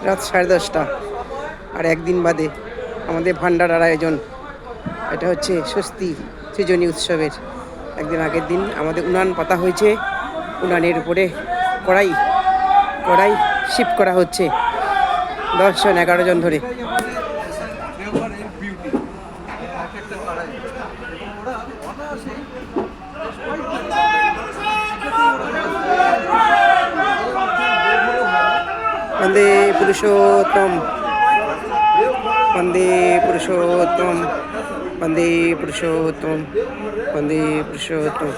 রাত 10:30 আর একদিন বাদে আমাদের ভান্ডারার আয়োজন। এটা হচ্ছে স্বস্তি সৃজনী উৎসবের একদিন আগের দিন আমাদের উনান পাতা হয়েছে। উনানের উপরে কড়াই কড়াই শিফট করা হচ্ছে 10 জন 11 জন ধরে। বন্দে পুরুষোত্তম, বন্দে পুরুষোত্তম, বন্দে পুরুষোত্তম, বন্দে পুরুষোত্তম।